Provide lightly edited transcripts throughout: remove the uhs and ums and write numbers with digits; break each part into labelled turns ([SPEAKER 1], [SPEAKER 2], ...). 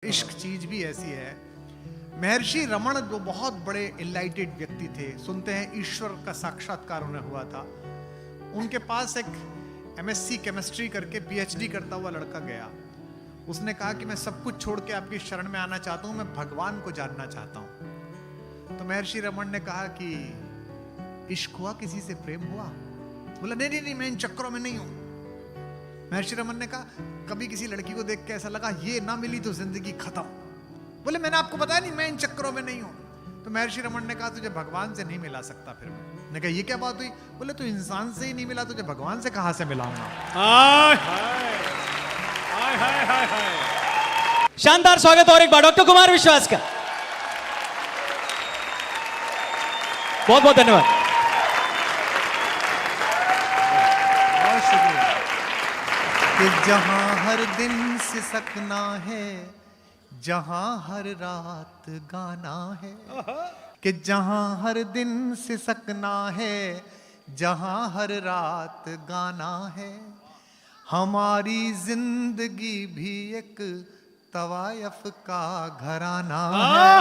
[SPEAKER 1] इश्क चीज भी ऐसी है। महर्षि रमण जो बहुत बड़े इनलाइटेड व्यक्ति थे, सुनते हैं ईश्वर का साक्षात्कार उन्हें हुआ था। उनके पास एक एमएससी केमिस्ट्री करके पीएचडी करता हुआ लड़का गया। उसने कहा कि मैं सब कुछ छोड़ के आपकी शरण में आना चाहता हूं, मैं भगवान को जानना चाहता हूं। तो महर्षि रमण ने कहा कि इश्क हुआ, किसी से प्रेम हुआ? बोला नहीं नहीं नहीं, मैं इन चक्करों में नहीं हूं। महर्षि रमण ने कहा कभी किसी लड़की को देख के ऐसा लगा ये ना मिली तो जिंदगी खत्म? बोले मैंने आपको बताया नहीं, मैं इन चक्करों में नहीं हूं। तो महर्षि रमण ने कहा तुझे भगवान से नहीं मिला सकता। फिर मैंने कहा ये क्या बात हुई? बोले तू इंसान से ही नहीं मिला, तुझे भगवान से कहां से मिलाऊंगा?
[SPEAKER 2] शानदार स्वागत और एक बार डॉक्टर कुमार विश्वास का बहुत बहुत धन्यवाद।
[SPEAKER 1] बहुत शुक्रिया। कि जहां हर दिन सिसकना है, जहां हर रात गाना है, कि जहां हर दिन सिसकना है, जहां हर रात गाना है, हमारी जिंदगी भी एक तवायफ का घराना है।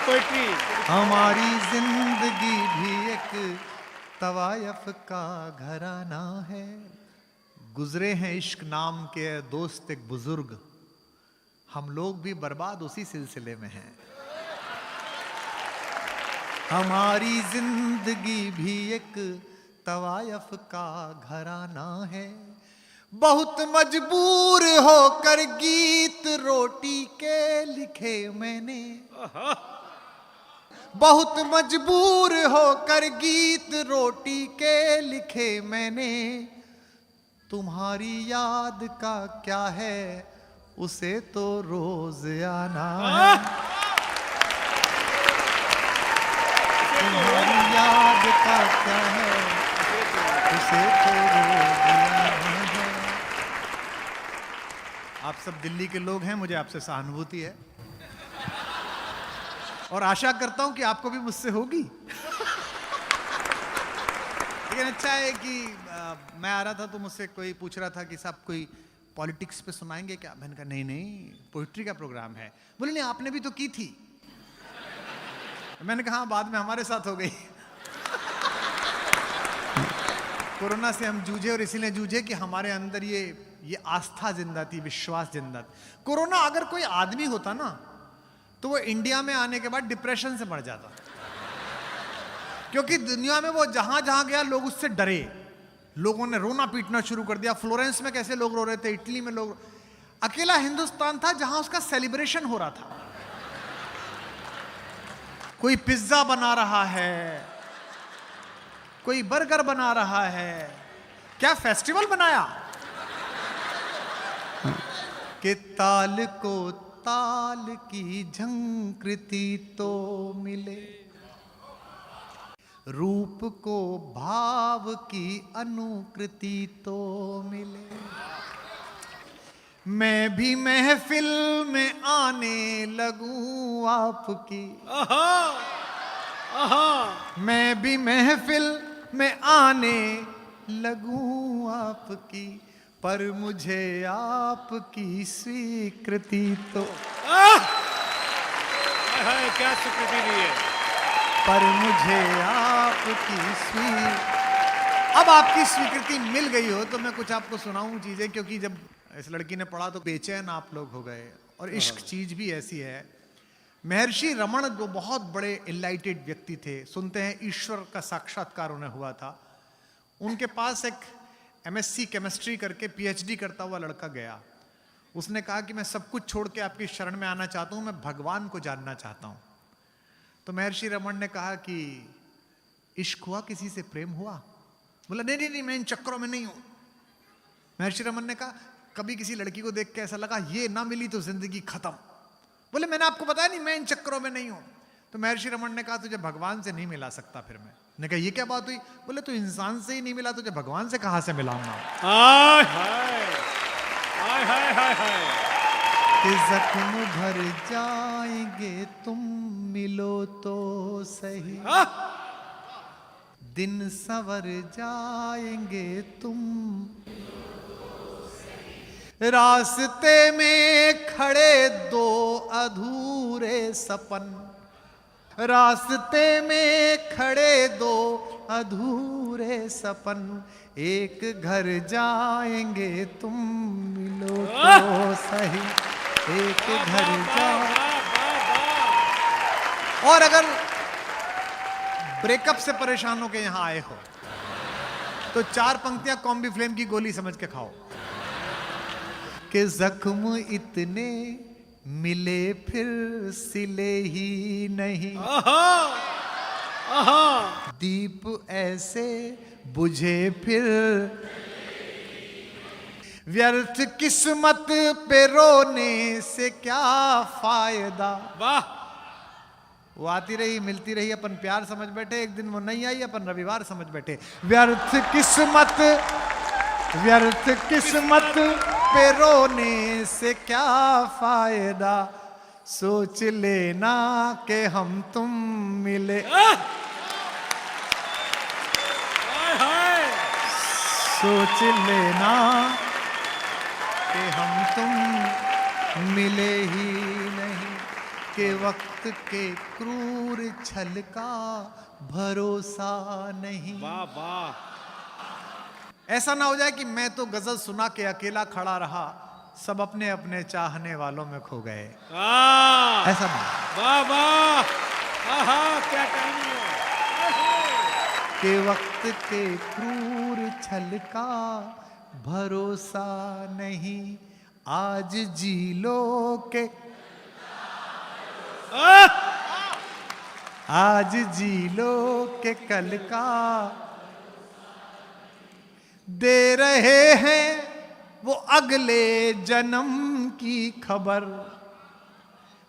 [SPEAKER 2] पोएट्री।
[SPEAKER 1] हमारी जिंदगी भी एक तवायफ का घराना है। गुजरे हैं इश्क नाम के दोस्त एक बुजुर्ग, हम लोग भी बर्बाद उसी सिलसिले में हैं। हमारी जिंदगी भी एक तवायफ का घराना है। बहुत मजबूर होकर गीत रोटी के लिखे मैंने, बहुत मजबूर होकर गीत रोटी के लिखे मैंने। तुम्हारी याद का क्या है, उसे तो रोज आना है। तुम्हारी याद का क्या है, उसे तो रोज आना है। आप सब दिल्ली के लोग हैं, मुझे आपसे सहानुभूति है और आशा करता हूं कि आपको भी मुझसे होगी। लेकिन अच्छा है कि मैं आ रहा था तो मुझसे कोई पूछ रहा था कि साहब कोई पॉलिटिक्स पे सुनाएंगे क्या? मैंने कहा नहीं नहीं, पोइट्री का प्रोग्राम है। बोले नहीं आपने भी तो की थी। मैंने कहा बाद में हमारे साथ हो गई। कोरोना से हम जूझे और इसीलिए जूझे कि हमारे अंदर ये आस्था जिंदा थी, विश्वास जिंदा था। कोरोना अगर कोई आदमी होता ना तो वो इंडिया में आने के बाद डिप्रेशन से मर जाता, क्योंकि दुनिया में वो जहां जहां गया लोग उससे डरे, लोगों ने रोना पीटना शुरू कर दिया। फ्लोरेंस में कैसे लोग रो रहे थे, इटली में लोग। अकेला हिंदुस्तान था जहां उसका सेलिब्रेशन हो रहा था। कोई पिज्जा बना रहा है, कोई बर्गर बना रहा है, क्या फेस्टिवल बनाया? कि ताल को ताल की झंकृति तो मिले, रूप को भाव की अनुकृति तो मिले। मैं भी महफिल में आने लगूं आपकी, मैं भी महफिल में आने लगूं आपकी, पर मुझे आपकी स्वीकृति तो
[SPEAKER 2] क्या स्वीकृति दी है?
[SPEAKER 1] पर मुझे आपकी अब आपकी स्वीकृति मिल गई हो तो मैं कुछ आपको सुनाऊं चीजें, क्योंकि जब इस लड़की ने पढ़ा तो बेचैन आप लोग हो गए। और इश्क चीज भी ऐसी है। महर्षि रमण जो बहुत बड़े इनलाइटेड व्यक्ति थे, सुनते हैं ईश्वर का साक्षात्कार उन्हें हुआ था। उनके पास एक एमएससी केमिस्ट्री करके पीएचडी करता हुआ लड़का गया। उसने कहा कि मैं सब कुछ छोड़ के आपकी शरण में आना चाहता हूं, मैं भगवान को जानना चाहता हूं। तो महर्षि रमण ने कहा कि इश्क हुआ, किसी से प्रेम हुआ? बोला नहीं नहीं नहीं, मैं इन चक्करों में नहीं हूं। महर्षि रमण ने कहा कभी किसी लड़की को देख के ऐसा लगा ये ना मिली तो जिंदगी खत्म? बोले मैंने आपको बताया नहीं, मैं इन चक्करों में नहीं हूं। तो महर्षि रमण ने कहा तुझे भगवान से नहीं मिला सकता। फिर मैंने कहा ये क्या बात हुई? बोले तू इंसान से ही नहीं मिला, तुझे भगवान से कहां से मिलाऊंगा? कि जख्म भर जाएंगे तुम मिलो तो सही, दिन संवर जाएंगे तुम रास्ते में खड़े दो अधूरे सपन, रास्ते में खड़े दो अधूरे सपन, एक घर जाएंगे तुम मिलो तो सही, एक घर जा। और अगर ब्रेकअप से परेशान होकर यहां आए हो तो 4 पंक्तियां कॉम्बी फ्लेम की गोली समझ के खाओ कि जख्म इतने मिले फिर सिले ही नहीं, दीप ऐसे बुझे फिर, व्यर्थ किस्मत पे रोने से क्या फायदा।
[SPEAKER 2] वाह,
[SPEAKER 1] वो आती रही मिलती रही, अपन प्यार समझ बैठे, एक दिन वो नहीं आई, अपन रविवार समझ बैठे। व्यर्थ किस्मत पे रोने से क्या फायदा, सोच लेना कि हम तुम मिले, सोच लेना कि हम तुम मिले ही नहीं, के वक्त के क्रूर छल का भरोसा नहीं।
[SPEAKER 2] वाह वाह।
[SPEAKER 1] ऐसा ना हो जाए कि मैं तो गजल सुना के अकेला खड़ा रहा, सब अपने अपने चाहने वालों में खो गए, ऐसा ना।
[SPEAKER 2] वाह वाह, आहा क्या टाइमिंग है।
[SPEAKER 1] के वक्त के क्रूर छल का भरोसा नहीं, आज जी लो के, आज जी लो के कल का, दे रहे हैं वो अगले जन्म की खबर,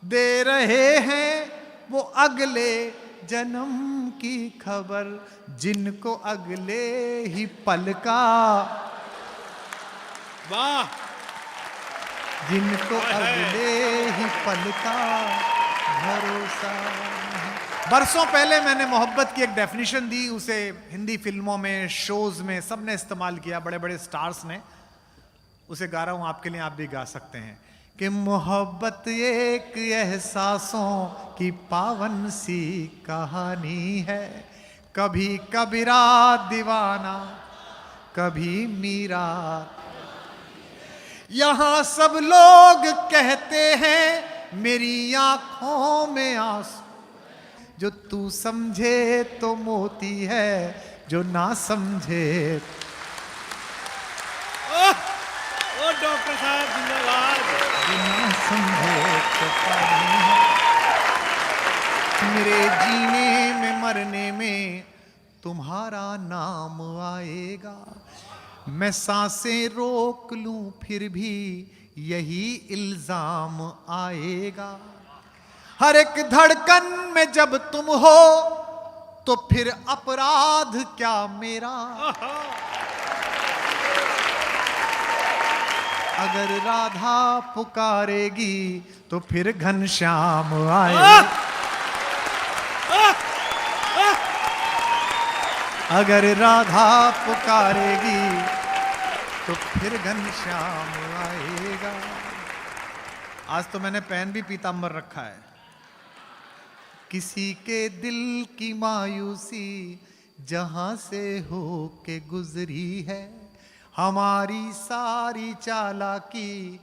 [SPEAKER 1] दे रहे हैं वो अगले जन्म की खबर, जिनको अगले ही पल का,
[SPEAKER 2] वाह,
[SPEAKER 1] जिनको अगले ही पल का भरोसा नहीं। बरसों पहले मैंने मोहब्बत की एक डेफिनेशन दी, उसे हिंदी फिल्मों में, शोज में सबने इस्तेमाल किया, बड़े बड़े स्टार्स ने। उसे गा रहा हूं आपके लिए, आप भी गा सकते हैं कि मोहब्बत एक एहसासों की पावन सी कहानी है, कभी कबीरा दीवाना, कभी मीरा, यहां सब लोग कहते हैं मेरी आंखों में आंसू, जो तू समझे तो मोती है, जो ना समझे।
[SPEAKER 2] ओ डॉक्टर साहब जिंदाबाद।
[SPEAKER 1] जो ना समझे तो पानी है। मेरे जीने में मरने में तुम्हारा नाम आएगा, मैं सांसें रोक लूं फिर भी यही इल्जाम आएगा, हर एक धड़कन में जब तुम हो तो फिर अपराध क्या मेरा, अगर राधा पुकारेगी तो फिर घनश्याम आए, अगर राधा पुकारेगी तो फिर घनश्याम आएगा। आज तो मैंने पेन भी पीतांबर रखा है। किसी के दिल की मायूसी जहां से हो के गुजरी है, हमारी सारी चालाकी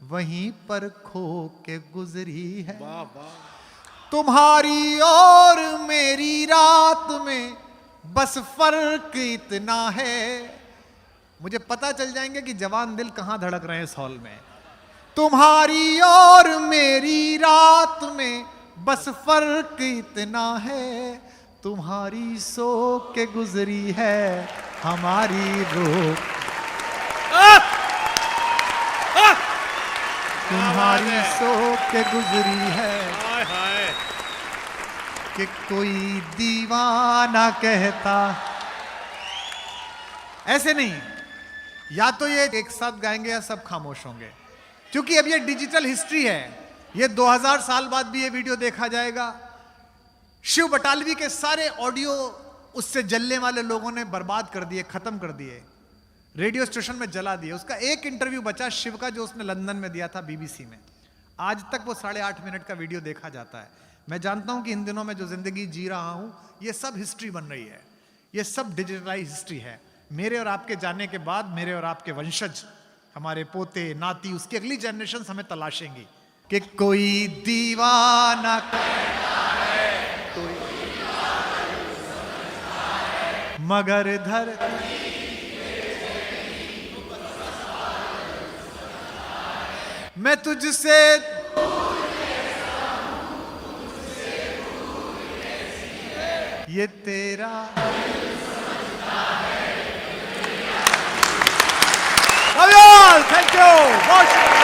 [SPEAKER 1] वहीं पर खो के गुजरी है।
[SPEAKER 2] वाह वाह।
[SPEAKER 1] तुम्हारी और मेरी रात में बस फर्क इतना है, मुझे पता चल जाएंगे कि जवान दिल कहां धड़क रहे हैं इस हॉल में। तुम्हारी और मेरी रात में बस फर्क इतना है, तुम्हारी सो के गुजरी है हमारी रो, तुम्हारी सो के गुजरी है।
[SPEAKER 2] हाय हाय।
[SPEAKER 1] कि कोई दीवाना कहता, ऐसे नहीं, या तो ये एक साथ गाएंगे या सब खामोश होंगे, क्योंकि अब ये डिजिटल हिस्ट्री है, ये 2000 साल बाद भी ये वीडियो देखा जाएगा। शिव बटालवी के सारे ऑडियो उससे जलने वाले लोगों ने बर्बाद कर दिए, खत्म कर दिए। रेडियो स्टेशन में जला दिए। उसका एक इंटरव्यू बचा शिव का, जो उसने लंदन में दिया था बीबीसी में। आज तक वो 8.5 मिनट का वीडियो देखा जाता है। मैं जानता हूं कि इन दिनों में जो जिंदगी जी रहा हूं, ये सब हिस्ट्री बन रही है, ये सब डिजिटलाइज हिस्ट्री है। मेरे और आपके जाने के बाद मेरे और आपके वंशज, हमारे पोते नाती, उसकी अगली जनरेशन हमें तलाशेंगी कि कोई दीवाना मगर धरती मैं तुझसे ये तेरा थैंक यू।